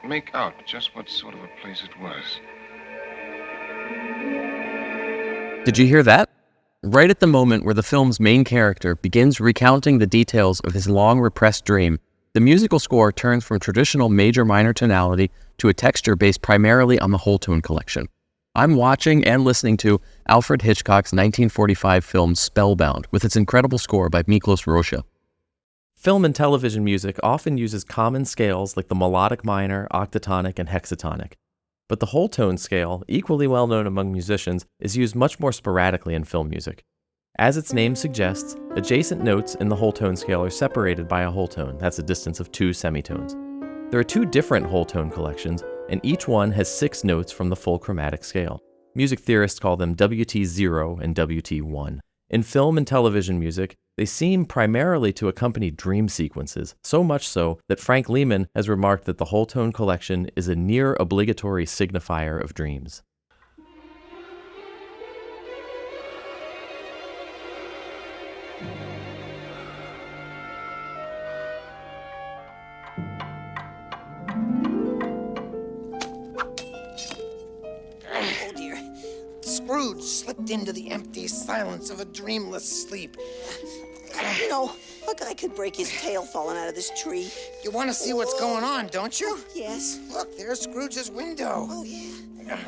make out just what sort of a place it was. Did you hear that? Right at the moment where the film's main character begins recounting the details of his long-repressed dream, the musical score turns from traditional major-minor tonality to a texture based primarily on the whole tone collection. I'm watching and listening to Alfred Hitchcock's 1945 film Spellbound with its incredible score by Miklos Rozsa. Film and television music often uses common scales like the melodic minor, octatonic, and hexatonic. But the whole tone scale, equally well known among musicians, is used much more sporadically in film music. As its name suggests, adjacent notes in the whole tone scale are separated by a whole tone, that's a distance of 2 semitones. There are 2 different whole tone collections, and each one has 6 notes from the full chromatic scale. Music theorists call them WT0 and WT1. In film and television music, they seem primarily to accompany dream sequences, so much so that Frank Lehman has remarked that the whole tone collection is a near obligatory signifier of dreams. Oh dear. Scrooge slipped into the empty silence of a dreamless sleep. You know, a guy could break his tail falling out of this tree. You want to see what's going on, don't you? Yes. Look, there's Scrooge's window. Oh, yeah.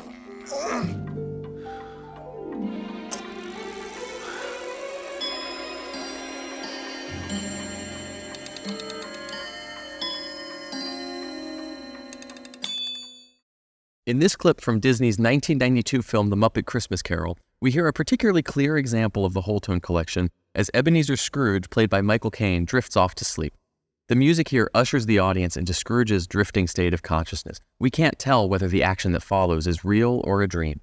In this clip from Disney's 1992 film The Muppet Christmas Carol, we hear a particularly clear example of the whole tone collection as Ebenezer Scrooge, played by Michael Caine, drifts off to sleep. The music here ushers the audience into Scrooge's drifting state of consciousness. We can't tell whether the action that follows is real or a dream.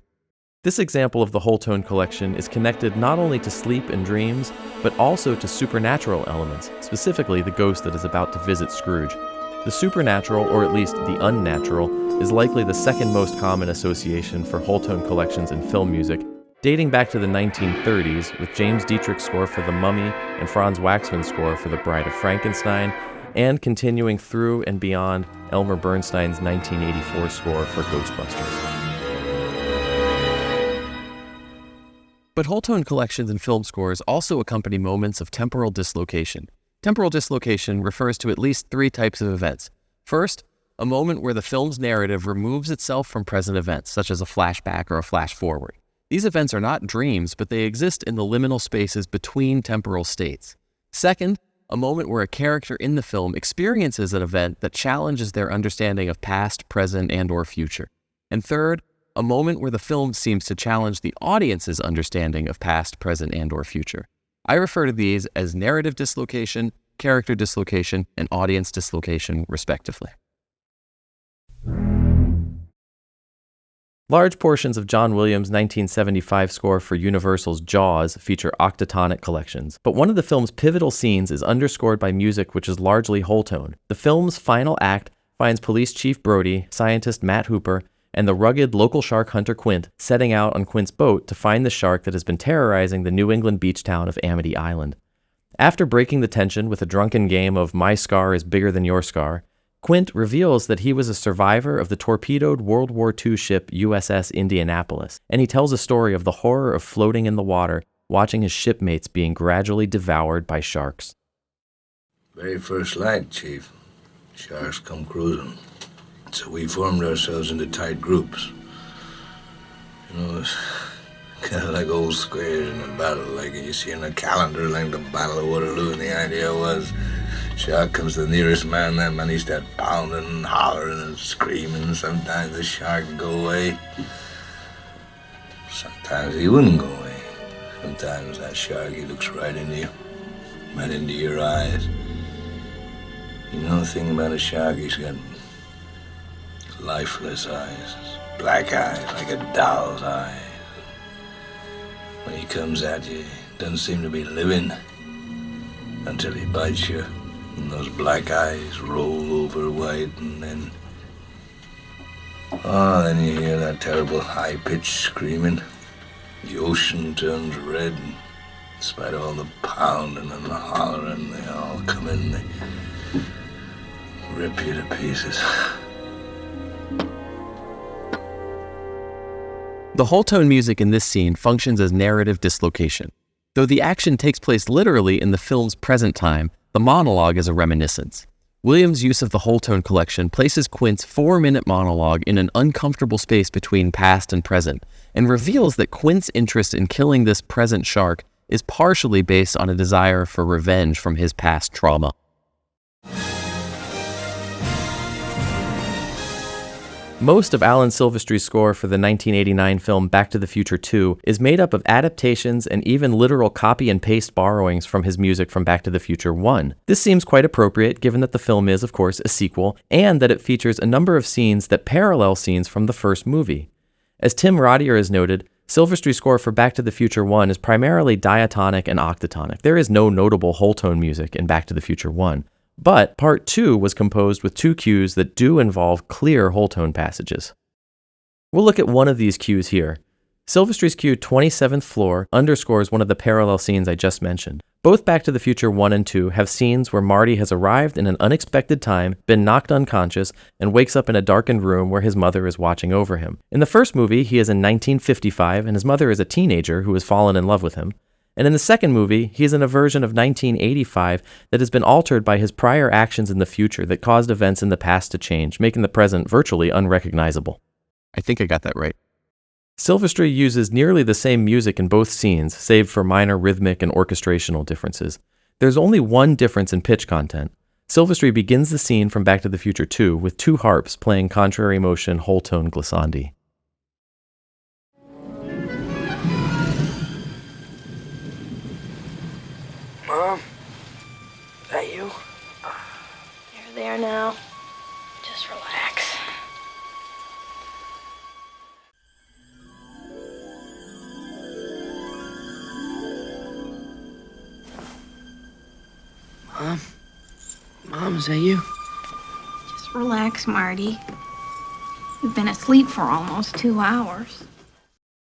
This example of the whole tone collection is connected not only to sleep and dreams, but also to supernatural elements, specifically the ghost that is about to visit Scrooge. The supernatural, or at least the unnatural, is likely the second most common association for whole tone collections in film music, dating back to the 1930s with James Dietrich's score for The Mummy and Franz Waxman's score for The Bride of Frankenstein, and continuing through and beyond Elmer Bernstein's 1984 score for Ghostbusters. But whole tone collections and film scores also accompany moments of temporal dislocation. Temporal dislocation refers to at least 3 types of events. First, a moment where the film's narrative removes itself from present events, such as a flashback or a flash forward. These events are not dreams, but they exist in the liminal spaces between temporal states. Second, a moment where a character in the film experiences an event that challenges their understanding of past, present, and/or future. And third, a moment where the film seems to challenge the audience's understanding of past, present, and/or future. I refer to these as narrative dislocation, character dislocation, and audience dislocation, respectively. Large portions of John Williams' 1975 score for Universal's Jaws feature octatonic collections, but one of the film's pivotal scenes is underscored by music which is largely whole tone. The film's final act finds Police Chief Brody, scientist Matt Hooper, and the rugged local shark hunter Quint setting out on Quint's boat to find the shark that has been terrorizing the New England beach town of Amity Island. After breaking the tension with a drunken game of My Scar is Bigger Than Your Scar, Quint reveals that he was a survivor of the torpedoed World War II ship USS Indianapolis, and he tells a story of the horror of floating in the water, watching his shipmates being gradually devoured by sharks. Very first light, Chief. Sharks come cruising. So we formed ourselves into tight groups. You know, it's kind of like old squares in a battle, like you see in a calendar, like the Battle of Waterloo, and the idea was, shark comes to the nearest man, that man he start pounding and hollering and screaming. Sometimes the shark would go away. Sometimes he wouldn't go away. Sometimes that shark, he looks right into you, right into your eyes. You know the thing about a shark, he's got lifeless eyes, black eyes like a doll's eye. When he comes at you, he doesn't seem to be living until he bites you, and those black eyes roll over white, and then you hear that terrible high-pitched screaming. The ocean turns red, and in spite of all the pounding and the hollering, they all come in, they rip you to pieces. The whole tone music in this scene functions as narrative dislocation. Though the action takes place literally in the film's present time, the monologue is a reminiscence. Williams' use of the whole tone collection places Quint's 4-minute monologue in an uncomfortable space between past and present, and reveals that Quint's interest in killing this present shark is partially based on a desire for revenge from his past trauma. Most of Alan Silvestri's score for the 1989 film Back to the Future 2 is made up of adaptations and even literal copy and paste borrowings from his music from Back to the Future 1. This seems quite appropriate given that the film is, of course, a sequel, and that it features a number of scenes that parallel scenes from the first movie. As Tim Rodier has noted, Silvestri's score for Back to the Future 1 is primarily diatonic and octatonic. There is no notable whole tone music in Back to the Future 1. But Part 2 was composed with 2 cues that do involve clear whole tone passages. We'll look at one of these cues here. Silvestri's cue 27th Floor underscores one of the parallel scenes I just mentioned. Both Back to the Future 1 and 2 have scenes where Marty has arrived in an unexpected time, been knocked unconscious, and wakes up in a darkened room where his mother is watching over him. In the first movie, he is in 1955 and his mother is a teenager who has fallen in love with him. And in the second movie, he is in a version of 1985 that has been altered by his prior actions in the future that caused events in the past to change, making the present virtually unrecognizable. I think I got that right. Silvestri uses nearly the same music in both scenes, save for minor rhythmic and orchestrational differences. There's only one difference in pitch content. Silvestri begins the scene from Back to the Future 2 with 2 harps playing contrary motion whole tone glissandi. Mom? Is that you? You're there now. Just relax. Mom? Mom, is that you? Just relax, Marty. You've been asleep for almost 2 hours.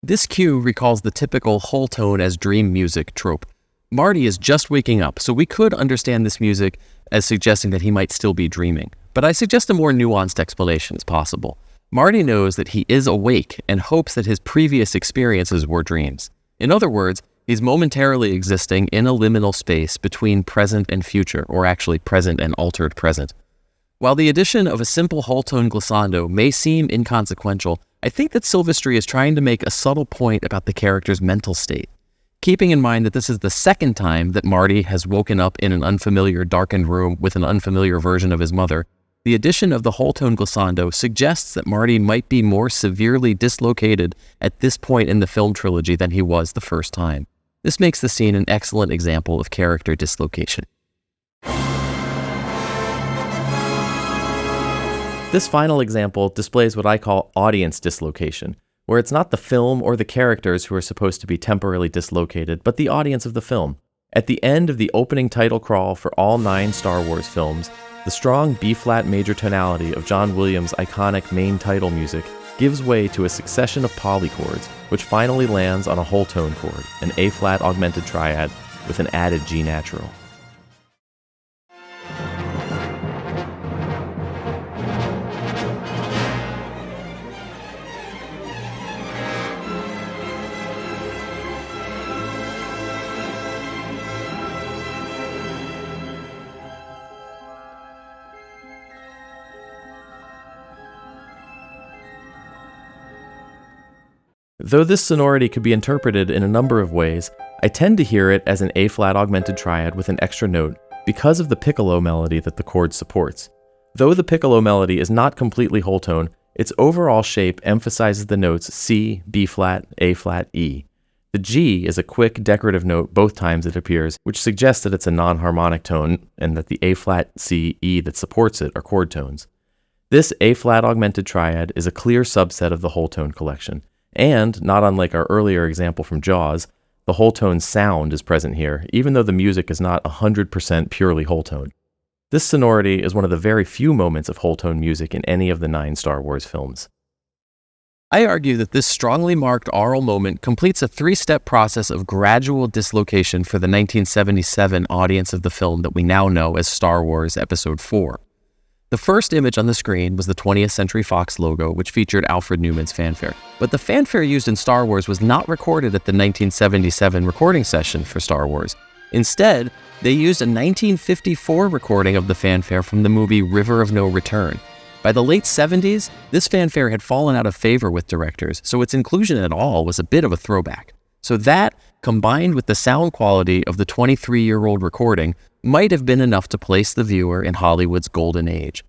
This cue recalls the typical whole tone as dream music trope. Marty is just waking up, so we could understand this music as suggesting that he might still be dreaming. But I suggest a more nuanced explanation is possible. Marty knows that he is awake and hopes that his previous experiences were dreams. In other words, he's momentarily existing in a liminal space between present and future, or actually present and altered present. While the addition of a simple whole tone glissando may seem inconsequential, I think that Silvestri is trying to make a subtle point about the character's mental state. Keeping in mind that this is the second time that Marty has woken up in an unfamiliar darkened room with an unfamiliar version of his mother, the addition of the whole tone glissando suggests that Marty might be more severely dislocated at this point in the film trilogy than he was the first time. This makes the scene an excellent example of character dislocation. This final example displays what I call audience dislocation, where it's not the film or the characters who are supposed to be temporarily dislocated, but the audience of the film. At the end of the opening title crawl for all 9 Star Wars films, the strong B-flat major tonality of John Williams' iconic main title music gives way to a succession of polychords, which finally lands on a whole tone chord, an A-flat augmented triad with an added G natural. Though this sonority could be interpreted in a number of ways, I tend to hear it as an A-flat augmented triad with an extra note because of the piccolo melody that the chord supports. Though the piccolo melody is not completely whole tone, its overall shape emphasizes the notes C, B-flat, A-flat, E. The G is a quick decorative note both times it appears, which suggests that it's a non-harmonic tone and that the A-flat, C, E that supports it are chord tones. This A-flat augmented triad is a clear subset of the whole tone collection. And, not unlike our earlier example from Jaws, the whole tone sound is present here, even though the music is not 100% purely whole tone. This sonority is one of the very few moments of whole tone music in any of the 9 Star Wars films. I argue that this strongly marked aural moment completes a 3-step process of gradual dislocation for the 1977 audience of the film that we now know as Star Wars Episode 4. The first image on the screen was the 20th Century Fox logo, which featured Alfred Newman's fanfare. But the fanfare used in Star Wars was not recorded at the 1977 recording session for Star Wars. Instead, they used a 1954 recording of the fanfare from the movie River of No Return. By the late 70s, this fanfare had fallen out of favor with directors, so its inclusion at all was a bit of a throwback. So that, combined with the sound quality of the 23-year-old recording, might have been enough to place the viewer in Hollywood's golden age.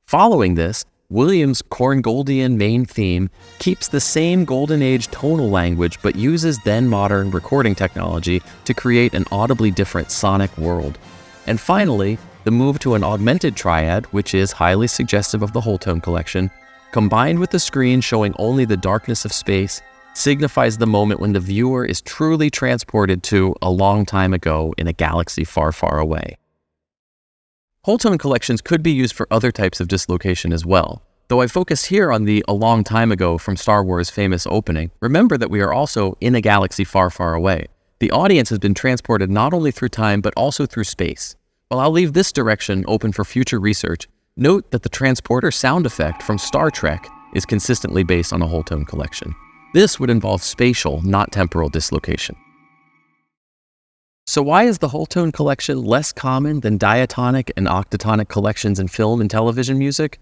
Following this, Williams' Korngoldian main theme keeps the same golden age tonal language but uses then-modern recording technology to create an audibly different sonic world. And finally, the move to an augmented triad, which is highly suggestive of the Whole Tone Collection, combined with the screen showing only the darkness of space, signifies the moment when the viewer is truly transported to a long time ago in a galaxy far, far away. Whole Tone Collections could be used for other types of dislocation as well. Though I focus here on the "a long time ago" from Star Wars' famous opening, remember that we are also in a galaxy far, far away. The audience has been transported not only through time, but also through space. While I'll leave this direction open for future research, note that the transporter sound effect from Star Trek is consistently based on a Whole Tone Collection. This would involve spatial, not temporal dislocation. So why is the Whole Tone Collection less common than diatonic and octatonic collections in film and television music?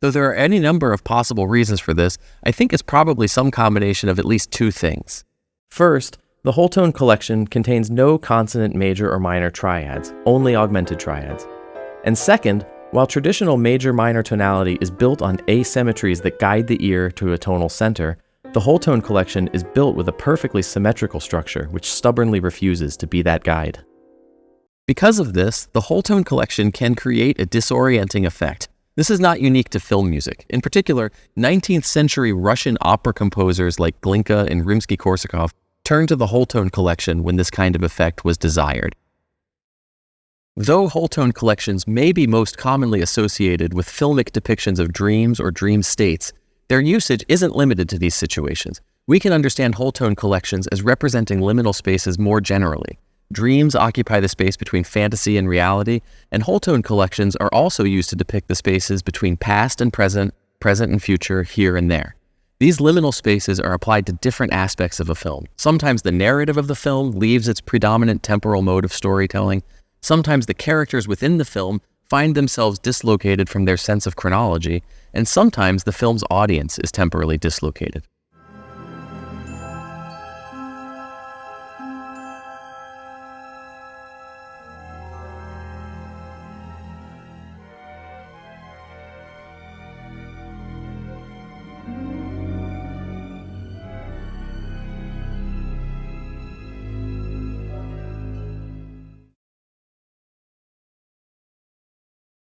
Though there are any number of possible reasons for this, I think it's probably some combination of at least two things. First, the Whole Tone Collection contains no consonant major or minor triads, only augmented triads. And second, while traditional major-minor tonality is built on asymmetries that guide the ear to a tonal center, the Whole Tone Collection is built with a perfectly symmetrical structure which stubbornly refuses to be that guide. Because of this, the Whole Tone Collection can create a disorienting effect. This is not unique to film music. In particular, 19th century Russian opera composers like Glinka and Rimsky-Korsakov turned to the Whole Tone Collection when this kind of effect was desired. Though Whole Tone Collections may be most commonly associated with filmic depictions of dreams or dream states, their usage isn't limited to these situations. We can understand Whole Tone Collections as representing liminal spaces more generally. Dreams occupy the space between fantasy and reality, and Whole Tone Collections are also used to depict the spaces between past and present, present and future, here and there. These liminal spaces are applied to different aspects of a film. Sometimes the narrative of the film leaves its predominant temporal mode of storytelling. Sometimes the characters within the film find themselves dislocated from their sense of chronology, and sometimes the film's audience is temporally dislocated.